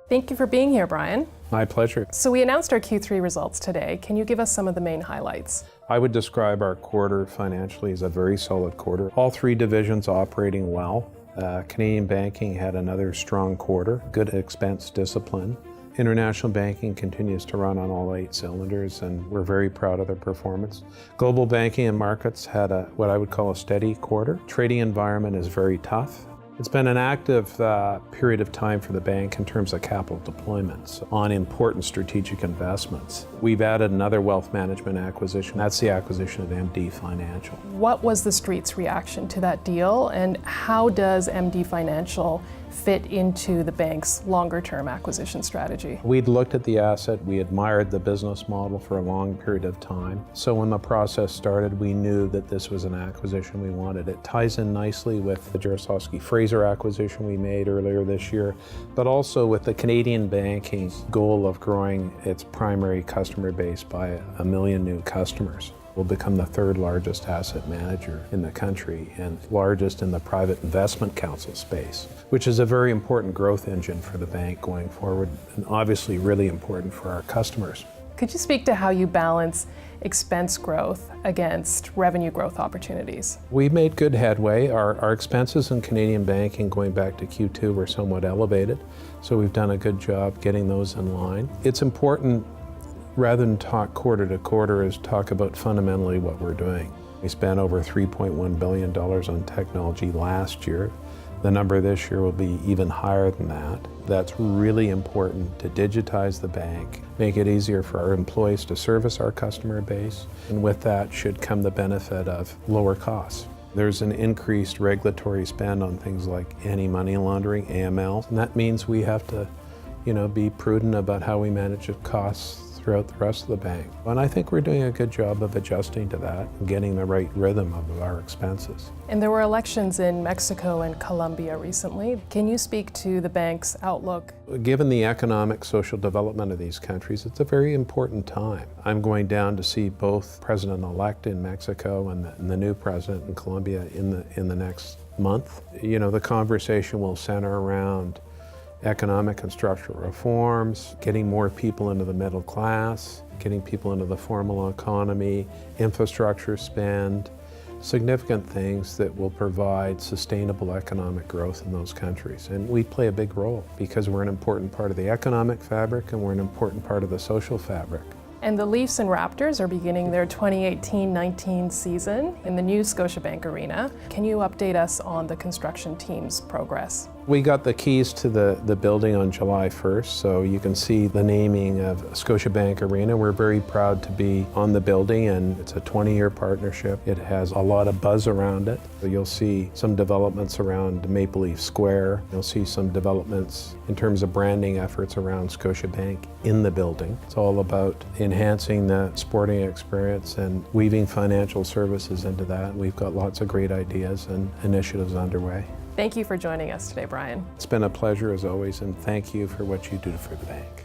Thank you for being here, Brian. My pleasure. So we announced our Q3 results today. Can you give us some of the main highlights? I would describe our quarter financially as a very solid quarter. All three divisions operating well. Canadian banking had another strong quarter, good expense discipline. International banking continues to run on all 8 cylinders, and we're very proud of their performance. Global banking and markets had what I would call a steady quarter. Trading environment is very tough. It's been an active period of time for the bank in terms of capital deployments on important strategic investments. We've added another wealth management acquisition. That's the acquisition of MD Financial. What was the Street's reaction to that deal, and how does MD Financial fit into the bank's longer-term acquisition strategy? We'd looked at the asset, we admired the business model for a long period of time. So when the process started, we knew that this was an acquisition we wanted. It ties in nicely with the Jarislowsky-Fraser acquisition we made earlier this year, but also with the Canadian banking goal of growing its primary customer base by 1 million new customers. Will become the 3rd largest asset manager in the country and largest in the private investment council space, which is a very important growth engine for the bank going forward, and obviously really important for our customers. Could you speak to how you balance expense growth against revenue growth opportunities? We've made good headway. Our expenses in Canadian banking going back to Q2 were somewhat elevated, so we've done a good job getting those in line. It's important, rather than talk quarter to quarter, is talk about fundamentally what we're doing. We spent over $3.1 billion on technology last year. The number this year will be even higher than that. That's really important to digitize the bank, make it easier for our employees to service our customer base, and with that should come the benefit of lower costs. There's an increased regulatory spend on things like anti-money laundering, AML, and that means we have to, be prudent about how we manage the costs throughout the rest of the bank. And I think we're doing a good job of adjusting to that and getting the right rhythm of our expenses. And there were elections in Mexico and Colombia recently. Can you speak to the bank's outlook? Given the economic, social development of these countries, it's a very important time. I'm going down to see both President-elect in Mexico and the new president in Colombia in the next month. The conversation will center around economic and structural reforms, getting more people into the middle class, getting people into the formal economy, infrastructure spend, significant things that will provide sustainable economic growth in those countries. And we play a big role because we're an important part of the economic fabric and we're an important part of the social fabric. And the Leafs and Raptors are beginning their 2018-19 season in the new Scotiabank Arena. Can you update us on the construction team's progress? We got the keys to the building on July 1st, so you can see the naming of Scotiabank Arena. We're very proud to be on the building, and it's a 20-year partnership. It has a lot of buzz around it. You'll see some developments around Maple Leaf Square. You'll see some developments in terms of branding efforts around Scotiabank in the building. It's all about enhancing the sporting experience and weaving financial services into that. We've got lots of great ideas and initiatives underway. Thank you for joining us today, Brian. It's been a pleasure as always, and thank you for what you do for the bank.